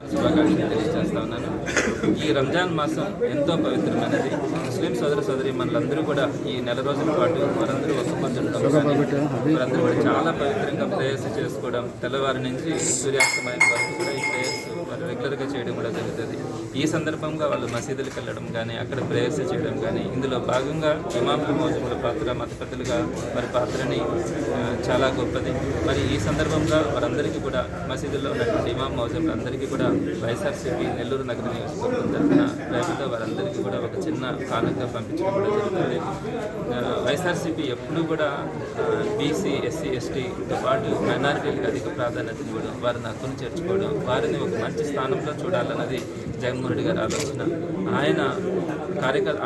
శుభాకాంక్షలు తెలియజేస్తా ఉన్నాను. ఈ రంజాన్ మాసం ఎంతో పవిత్రమైనది. ముస్లిం సోదరి మనలందరూ కూడా ఈ నెల రోజుల పాటు వారందరూ వసపంచడం, వారందరూ కూడా చాలా పవిత్రంగా ప్రేయర్స్ చేసుకోవడం, తెల్లవారి నుంచి సూర్యాస్తమయం వరకు కూడా ఈ ప్రేయర్స్ వాళ్ళు రెగ్యులర్గా చేయడం కూడా జరుగుతుంది. ఈ సందర్భంగా వాళ్ళు మసీదులకు వెళ్ళడం కానీ, అక్కడ ప్రేయర్స్ చేయడం కానీ, ఇందులో భాగంగా ఇమాముల మౌజముల పాత్ర, మత పెద్దలుగా వారి పాత్రని చాలా గొప్పది. మరి ఈ సందర్భంగా వారందరికీ కూడా మసీదుల్లో ఉన్నటువంటి ఇమాం మౌజములందరికీ కూడా వైఎస్ఆర్సీపీ నెల్లూరు నగర నియోజకవర్గం తరఫున ప్రేమతో వారందరికీ కూడా ఒక చిన్న కానుక పంపించడం కూడా జరుగుతుంది. వైఎస్ఆర్సీపీ ఎప్పుడూ కూడా బీసీ, ఎస్సీ, ఎస్టీతో పాటు మైనారిటీలకు అధిక ప్రాధాన్యత ఇవ్వడం, వారిని హక్కును చేర్చుకోవడం, వారిని ఒక మంచి స్థానంలో చూడాలన్నది జగన్మోహన్ రెడ్డి గారి ఆలోచన.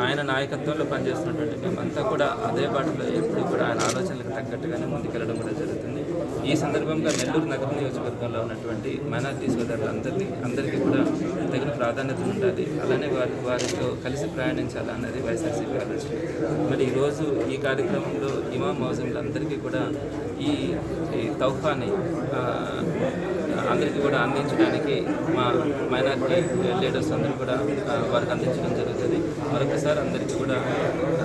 ఆయన నాయకత్వంలో పనిచేస్తున్నటువంటి మేమంతా కూడా అదే బాటలో ఎప్పుడు కూడా ఆయన ఆలోచనలకు తగ్గట్టుగానే ముందుకెళ్ళడం కూడా జరుగుతుంది. ఈ సందర్భంగా నెల్లూరు నగర నియోజకవర్గంలో ఉన్నటువంటి మైనారిటీ సోదరులందరికీ కూడా తగిన ప్రాధాన్యత ఉండాలి, అలానే వారితో కలిసి ప్రయాణించాలన్నది వైఎస్ఆర్సీపీ ఆలోచన. మరి ఈరోజు ఈ కార్యక్రమంలో ఇమాం మౌజములందరికీ కూడా ఈ తౌఫాని అందరికీ కూడా అందించడానికి మా మైనారిటీ లీడర్స్ అందరూ కూడా వారికి అందించడం జరుగుతుంది. మరొకసారి అందరికీ కూడా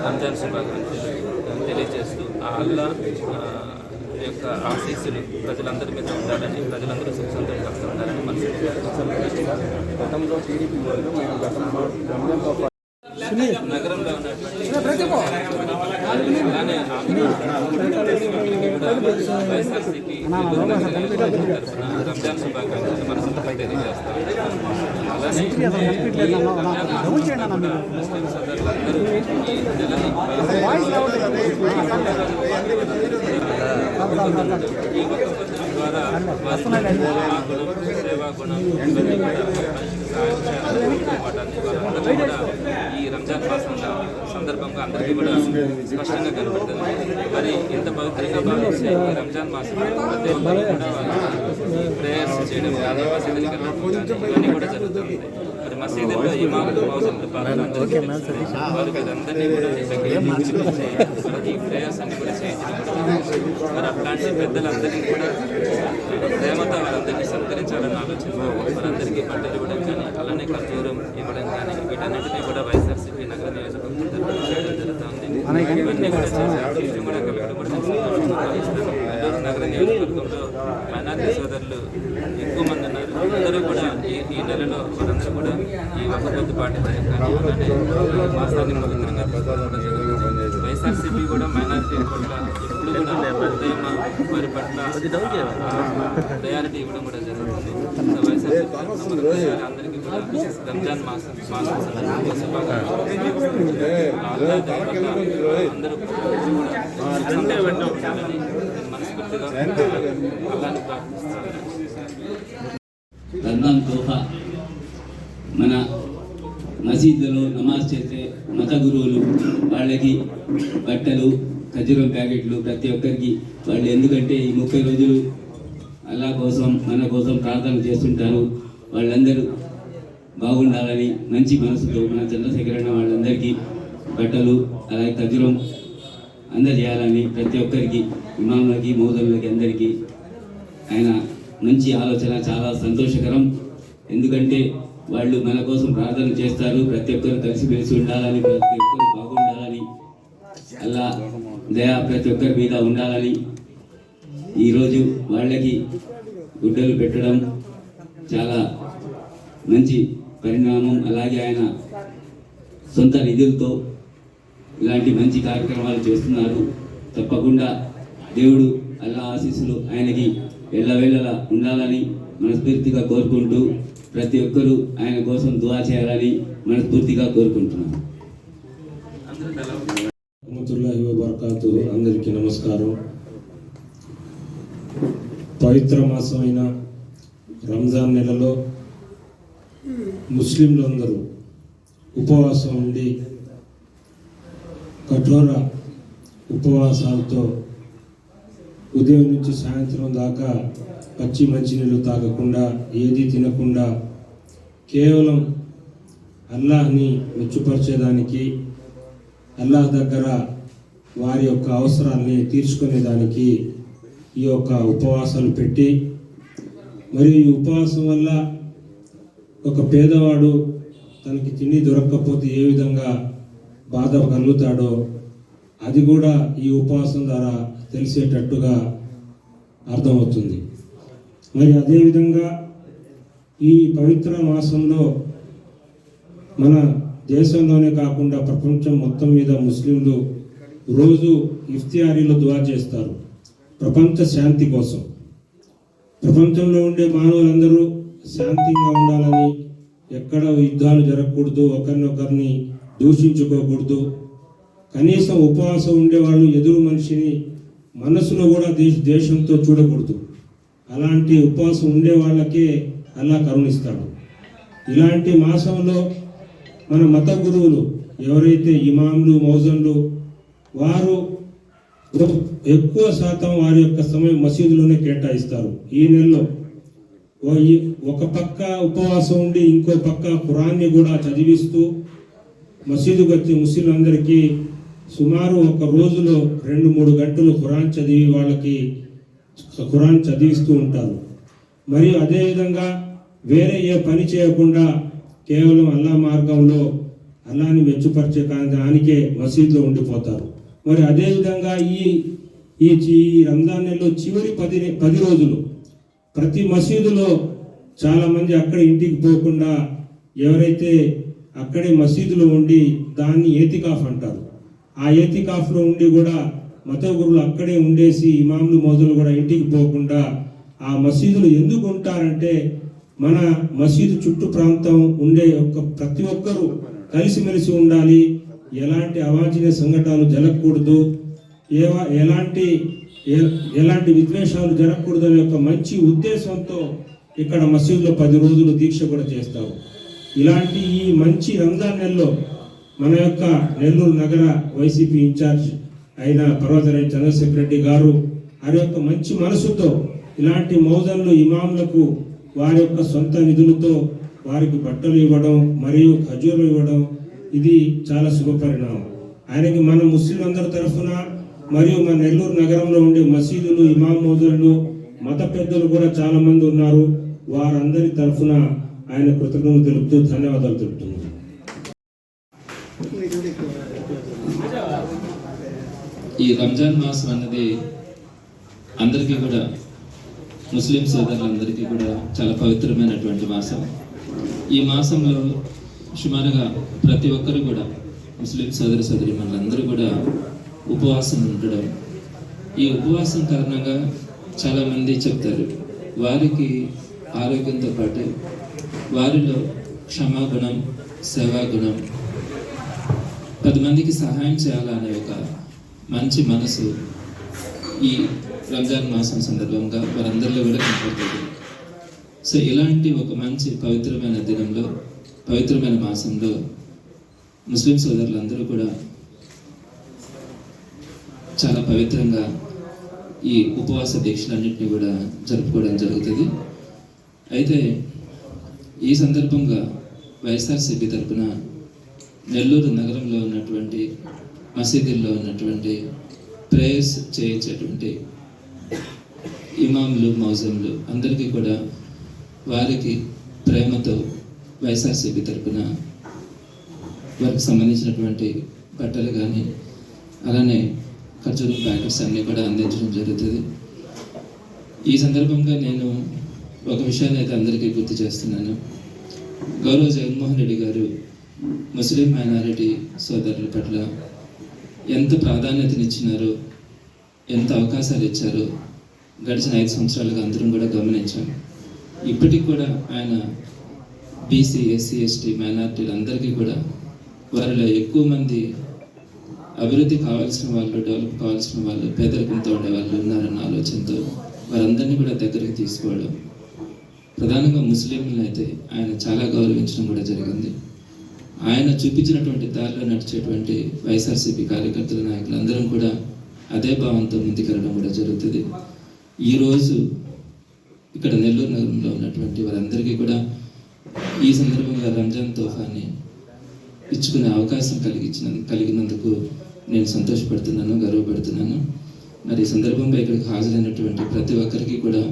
రంజాన్ శుభాకాంక్షలు తెలియజేస్తూ ఆ అల్లా యొక్క ఆశీస్సులు ప్రజలందరి మీద ఉండాలని, ప్రజలందరూ సుఖ సంతోషాలతో ఉండాలని నగరంలో ఉన్నటువంటి అలానే వైఎస్ఆర్సీపీ రంజాన్ శుభాకాంక్షలు మనసులో తెలియజేస్తాం. అలానే ముస్లిం సోదరులందరూ ఈ నెలని ఈ ఒక్క పద్ధతి ద్వారా సేవా గుణం ఈ రంజాన్ మాసం సందర్భంగా అందరికీ కూడా స్పష్టంగా కనబడుతుంది. మరి ఇంత పవిత్రంగా భావించే ఈ రంజాన్ మాసం ప్రతి ఒక్కరు కూడా ప్రేయర్స్ చేయడం, మసీదులకి వెళ్ళడం ఇవన్నీ కూడా జరుగుతుంది. మరి మసీదుల్లో ఇమాములు మౌజముల పాత్ర వారికి అందరినీ కూడా ఈ ప్రేయర్స్ అన్ని కూడా చేయించడం. మరి అట్లాంటి పెద్దలందరినీ కూడా ప్రేమతో వారందరినీ సత్కరించాలని ఆలోచన, వారందరికీ బట్టలు ఇవ్వడం కానీ, అలానే ఖర్జూరం ఇవ్వడం కానీ, వీటన్నిటినీ కూడా వైఎస్ఆర్సీపీ నగర నియోజకవర్గం తరఫున చేయడం జరుగుతుంది. ఇవన్నీ కూడా చేసి కూడా కలగడం కూడా భావిస్తాను. నెల్లూరు నగర నియోజకవర్గంలో మైనారిటీ సోదరులు ఎక్కువ మంది ఉన్నారు. అందరూ కూడా ఈ నెలలో వారందరూ కూడా ఈ ఒక్క పొద్దు పాటించడం కానీ, అలానే మాసాన్ని పవిత్రంగా తీసుకోవడం జరుగుతుంది. వైఎస్ఆర్సీపీ కూడా మైనారిటీ పట్ల ఎప్పుడు కూడా ప్రేమ, వారి పట్ల ప్రయారిటీ ఇవ్వడం కూడా జరుగుతుంది. సో వైఎస్ఆర్సీపీ అందరికీ కూడా రంజాన్ మాసం సందర్భంగా శుభాకాంక్షలు. అందరూ మనస్ఫూర్తిగా అలానే ప్రార్థిస్తాను. రంజాన్ తోఫా మన మసీదులో నమాజ్ చేసే మత గురువులు వాళ్ళకి బట్టలు, ఖర్జూరం ప్యాకెట్లు ప్రతి ఒక్కరికి వాళ్ళు, ఎందుకంటే ఈ 30 రోజులు అల్లా కోసం మన కోసం ప్రార్థన చేస్తుంటారు. వాళ్ళందరూ బాగుండాలని మంచి మనసుతో మన చంద్రశేఖరన్న వాళ్ళందరికీ బట్టలు అలాగే ఖర్జూరం అందజేయాలని ప్రతి ఒక్కరికి, ఇమాములకి, మౌజములకి అందరికీ ఆయన మంచి ఆలోచన చాలా సంతోషకరం. ఎందుకంటే వాళ్ళు మన కోసం ప్రార్థన చేస్తారు. ప్రతి ఒక్కరు కలిసిమెలిసి ఉండాలని, ప్రతి ఒక్కరు బాగుండాలని, అల్లా దయ ప్రతి ఒక్కరి మీద ఉండాలని ఈరోజు వాళ్ళకి గుడ్డలు పెట్టడం చాలా మంచి పరిణామం. అలాగే ఆయన సొంత నిధులతో ఇలాంటి మంచి కార్యక్రమాలు చేస్తున్నారు. తప్పకుండా దేవుడు అల్లా ఆశీస్సులు ఆయనకి ఎల్లవేళలా ఉండాలని మనస్ఫూర్తిగా కోరుకుంటూ, ప్రతి ఒక్కరూ ఆయన కోసం దుఆ చేయాలని మనస్ఫూర్తిగా కోరుకుంటున్నాను. రహ్మతుల్లాహి వ బరకాతుహు. అందరికీ నమస్కారం. పవిత్ర మాసమైన రంజాన్ నెలలో ముస్లింలందరూ ఉపవాసం ఉండి కఠోర ఉపవాసాలతో ఉదయం నుంచి సాయంత్రం దాకా పచ్చి మంచినీళ్ళు తాగకుండా, ఏది తినకుండా, కేవలం అల్లాహ్ని మెచ్చుపరిచేదానికి, అల్లాహ్ దగ్గర వారి యొక్క అవసరాల్ని తీర్చుకునేదానికి ఈ యొక్క ఉపవాసాలు పెట్టి, మరియు ఈ ఉపవాసం వల్ల ఒక పేదవాడు తనకి తిండి దొరకకపోతే ఏ విధంగా బాధ కలుగుతాడో అది కూడా ఈ ఉపవాసం ద్వారా తెలిసేటట్టుగా అర్థమవుతుంది. మరి అదేవిధంగా ఈ పవిత్ర మాసంలో మన దేశంలోనే కాకుండా ప్రపంచం మొత్తం మీద ముస్లింలు రోజు ఇఫ్తియారీలో దువా చేస్తారు ప్రపంచ శాంతి కోసం. ప్రపంచంలో ఉండే మానవులందరూ శాంతిగా ఉండాలని, ఎక్కడ యుద్ధాలు జరగకూడదు, ఒకరినొకరిని దూషించుకోకూడదు. కనీసం ఉపవాసం ఉండేవాళ్ళు ఎదురు మనిషిని మనసులో కూడా దేశంతో చూడకూడదు. అలాంటి ఉపవాసం ఉండే వాళ్ళకే అల్లా కరుణిస్తాడు. ఇలాంటి మాసంలో మన మత గురువులు ఎవరైతే ఇమాంలు మౌజన్లు వారు ఎక్కువ శాతం వారి యొక్క సమయం మసీదులోనే కేటాయిస్తారు. ఈ నెలలో ఒక పక్క ఉపవాసం ఉండి ఇంకో పక్క ఖురాన్ని కూడా చదివిస్తూ మసీదుకు వచ్చే ముస్లింలందరికీ సుమారు ఒక రోజులో 2-3 గంటలు ఖురాన్ చదివి వాళ్ళకి ఖురాన్ చదివిస్తూ ఉంటారు. మరియు అదేవిధంగా వేరే ఏ పని చేయకుండా కేవలం అల్లా మార్గంలో అల్లాని మెచ్చుపరిచే దానికే మసీదులో ఉండిపోతారు. మరి అదేవిధంగా ఈ రంజాన్ నెలలో చివరి 10 రోజులు ప్రతి మసీదులో చాలామంది అక్కడ ఇంటికి పోకుండా ఎవరైతే అక్కడే మసీదులో ఉండి దాన్ని ఏతికాఫ్ అంటారు. ఆ ఏతికాఫ్లో ఉండి కూడా మత గురువులు అక్కడే ఉండేసి ఇమాంలు మౌజులు కూడా ఇంటికి పోకుండా ఆ మసీదులు ఎందుకు ఉంటారంటే మన మసీదు చుట్టూ ప్రాంతం ఉండే ప్రతి ఒక్కరూ కలిసిమెలిసి ఉండాలి, ఎలాంటి అవాంఛనీయ సంఘటనలు జరగకూడదు, ఎలాంటి విద్వేషాలు జరగకూడదు అనే ఒక మంచి ఉద్దేశంతో ఇక్కడ మసీదులో 10 రోజులు దీక్ష కూడా చేస్తారు. ఇలాంటి ఈ మంచి రంజాన్ నెలలో మన యొక్క నెల్లూరు నగర వైసీపీ ఇన్ఛార్జ్ అయిన పర్వతరాయ్ చంద్రశేఖర్ రెడ్డి గారు వారి యొక్క మంచి మనసుతో ఇలాంటి మౌజన్లు ఇమాంలకు వారి యొక్క సొంత నిధులతో వారికి బట్టలు ఇవ్వడం మరియు ఖజూరు ఇవ్వడం ఇది చాలా శుభపరిణామం. ఆయనకి మన ముస్లింలందరి తరఫున మరియు మన నెల్లూరు నగరంలో ఉండే మసీదులు ఇమాం మౌజన్లు మత పెద్దలు కూడా చాలా మంది ఉన్నారు. వారందరి తరఫున ఆయన కృతజ్ఞతలు తెలుపుతూ ధన్యవాదాలు తెలుపుతున్నాను. ఈ రంజాన్ మాసం అన్నది అందరికీ కూడా ముస్లిం సోదరులందరికీ కూడా చాలా పవిత్రమైనటువంటి మాసం. ఈ మాసంలో సుమారుగా ప్రతి ఒక్కరు కూడా ముస్లిం సోదరి మనందరూ కూడా ఉపవాసం ఉండడం, ఈ ఉపవాసం కారణంగా చాలామంది చెప్తారు వారికి ఆరోగ్యంతో పాటు వారిలో క్షమాగుణం, సేవాగుణం, 10 మందికి సహాయం చేయాలనే ఒక మంచి మనసు ఈ రంజాన్ మాసం సందర్భంగా వారందరిలో కూడా కనపడుతుంది. సో ఇలాంటి ఒక మంచి పవిత్రమైన దినంలో, పవిత్రమైన మాసంలో ముస్లిం సోదరులందరూ కూడా చాలా పవిత్రంగా ఈ ఉపవాస దీక్షలన్నింటినీ కూడా జరుపుకోవడం జరుగుతుంది. అయితే ఈ సందర్భంగా వైఎస్ఆర్సీపీ తరఫున నెల్లూరు నగరంలో ఉన్నటువంటి మసీదుల్లో ఉన్నటువంటి ప్రేయర్స్ చేయించేటువంటి ఇమాంలు మౌజంలు అందరికీ కూడా వారికి ప్రేమతో వైఎస్ఆర్సీపీ తరఫున వారికి సంబంధించినటువంటి బట్టలు కానీ అలానే ఖర్జూరం ప్యాకెట్స్ అన్నీ కూడా అందించడం జరుగుతుంది. ఈ సందర్భంగా నేను ఒక విషయాన్ని అయితే అందరికీ గుర్తు చేస్తున్నాను. గౌరవ జగన్మోహన్ రెడ్డి గారు ముస్లిం మైనారిటీ సోదరుల పట్ల ఎంత ప్రాధాన్యతనిచ్చినారో, ఎంత అవకాశాలు ఇచ్చారో గడిచిన 5 సంవత్సరాలుగా అందరం కూడా గమనించాం. ఇప్పటికి కూడా ఆయన బీసీ, ఎస్సీ, ఎస్టీ మైనారిటీలు అందరికీ కూడా వారిలో ఎక్కువ మంది అభివృద్ధి కావాల్సిన వాళ్ళు, డెవలప్ కావాల్సిన వాళ్ళు, పేదరికంతో ఉండే వాళ్ళు ఉన్నారన్న ఆలోచనతో వారందరినీ కూడా దగ్గరికి తీసుకోవడం, ప్రధానంగా ముస్లింలను అయితే ఆయన చాలా గౌరవించడం కూడా జరిగింది. ఆయన చూపించినటువంటి దారిలో నడిచేటువంటి వైఎస్ఆర్సీపీ కార్యకర్తల నాయకులందరం కూడా అదే భావంతో ముందుకెళ్ళడం కూడా జరుగుతుంది. ఈరోజు ఇక్కడ నెల్లూరు నగరంలో ఉన్నటువంటి వారందరికీ కూడా ఈ సందర్భంగా రంజాన్ తోఫాని ఇచ్చుకునే అవకాశం కలిగినందుకు నేను సంతోషపడుతున్నాను, గర్వపడుతున్నాను. మరి ఈ సందర్భంగా ఇక్కడికి హాజరైనటువంటి ప్రతి ఒక్కరికి కూడా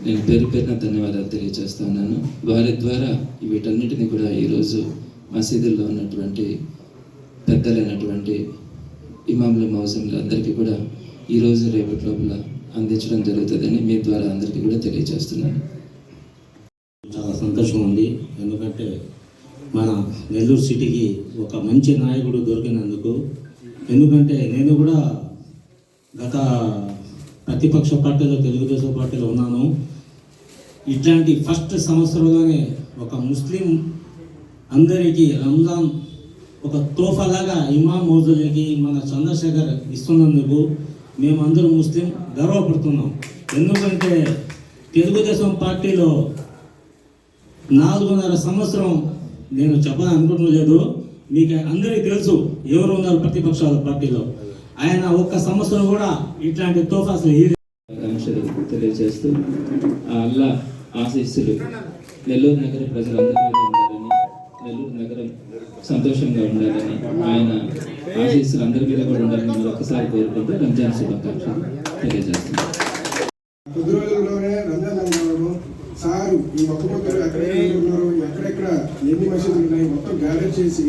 నేను పేరు పేరున ధన్యవాదాలు తెలియజేస్తా ఉన్నాను. వారి ద్వారా వీటన్నిటిని కూడా ఈరోజు మసీదుల్లో ఉన్నటువంటి పెద్దలైనటువంటి ఇమాముల మౌజంలు అందరికీ కూడా ఈరోజు రేపటి లోపల అందించడం జరుగుతుందని మీ ద్వారా అందరికీ కూడా తెలియజేస్తున్నాను. చాలా సంతోషం ఉంది. ఎందుకంటే మన నెల్లూరు సిటీకి ఒక మంచి నాయకుడు దొరికినందుకు. ఎందుకంటే నేను కూడా గత ప్రతిపక్ష పార్టీలో తెలుగుదేశం పార్టీలో ఉన్నాను. ఇట్లాంటి ఫస్ట్ సంవత్సరంలోనే ఒక ముస్లిం అందరికీ రంజాన్ ఒక తోఫాలాగా ఇమాం మౌజులకి మన చంద్రశేఖర్ ఇస్తున్నందుకు మేమందరం ముస్లిం గర్వపడుతున్నాం. ఎందుకంటే తెలుగుదేశం పార్టీలో 4.5 సంవత్సరం నేను చెప్పాలనుకోవట్లేదు, మీకు అందరికీ తెలుసు ఎవరు ఉన్నారు ప్రతిపక్షాల పార్టీలో. ఆయన ఒక్క సంవత్సరం కూడా ఇట్లాంటి తోఫాసులు ఆకాంక్షలు తెలియజేస్తూ ఆ అల్లా ఆశీస్సులు నెల్లూరు నగర ప్రజలందరి మీద ఉండాలని, నెల్లూరు నగరం సంతోషంగా ఉండాలని, ఆయన ఆశీస్సులు అందరి మీద కూడా ఉండాలని మరొకసారి కోరుకుంటూ రంజాన్ శుభాకాంక్షలు తెలియజేస్తున్నాను. కొద్ది రోజుల్లోనే రంజాన్ అన్నారు సారు. ఈ ఒక్క పొద్దులు ఎక్కడెక్కడ ఎన్ని మసీదులు ఉన్నాయి మొత్తం గ్యాదర్ చేసి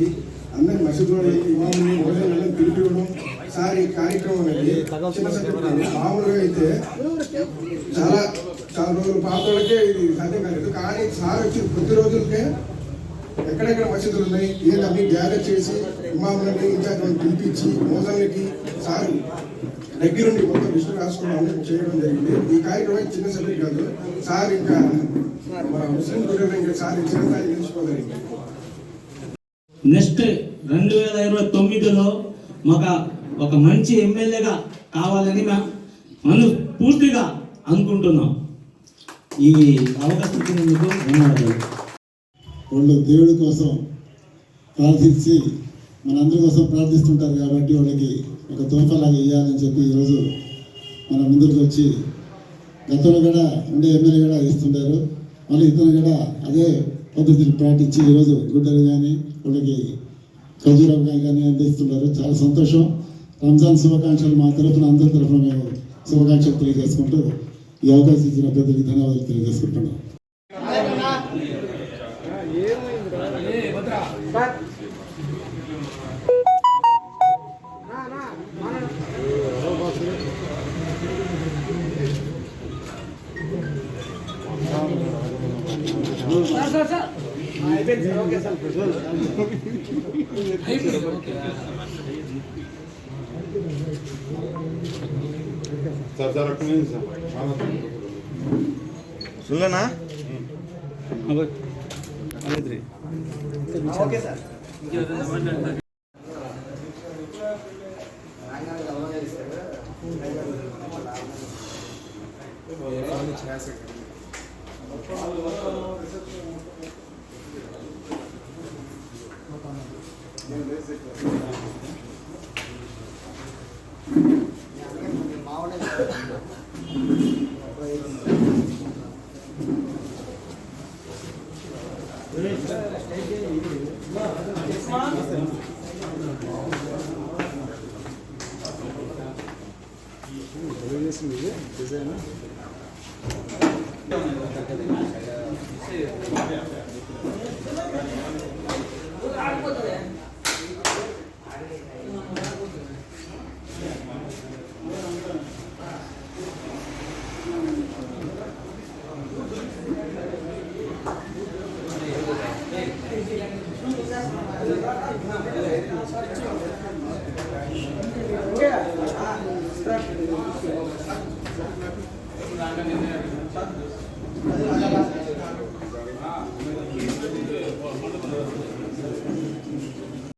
అందరి మసీదులో ఇమాముని భోజనాలను పిలిపివ్వడం సార్. ఈ కార్యక్రమం అనేది చిన్న సందర్భంగా మామూలుగా అయితే చాలా రోజులు పాత వాళ్ళకే ఇది సాధ్యం కాలేదు. కానీ సార్ వచ్చి కొద్ది రోజులకే ఎక్కడెక్కడ మసీదులు ఉన్నాయి వీళ్ళని గ్యాదర్ చేసి ఇమాములని ఇన్ఛార్జ్ పిలిపించి మోజన్లకి సార్ దగ్గరుండి మొత్తం లిస్టు రాసుకోవడం చేయడం జరిగింది. ఈ కార్యక్రమం చిన్న సభ్యులు కాదు సార్. ఇంకా ముస్లిం గురువు ఇంకా సార్ చిరస్థాయి నిలుచుకోగలిగింది. నెక్స్ట్ 2029లో ఒక మంచి ఎమ్మెల్యేగా కావాలని మనం పూర్తిగా అనుకుంటున్నాం. ఈ అవకాశం ఇచ్చినందుకు ధన్యవాదాలు. వాళ్ళు దేవుడి కోసం ప్రార్థించి మనందరి కోసం ప్రార్థిస్తుంటారు కాబట్టి వాళ్ళకి ఒక తోఫలాగా ఇవ్వాలని చెప్పి ఈరోజు మన ముందుకు వచ్చి గతంలో కూడా ఉండే ఎమ్మెల్యే కూడా ఇస్తుంటారు. మళ్ళీ ఇతను కూడా అదే పద్ధతిని పాటించి ఈరోజు గుడ్డలు కానీ వాళ్ళకి ఖజూరం కానీ అందిస్తున్నారు. చాలా సంతోషం. రంజాన్ శుభాకాంక్షలు మా తరఫున అందరి తరఫున మేము శుభాకాంక్షలు తెలియజేసుకుంటూ ఈ అవకాశం ఇచ్చిన పెద్దలకి ధన్యవాదాలు తెలియజేసుకుంటున్నాం. सुनना ఓకే సార్. ఇంకెవరైనా మాట్లాడతారు?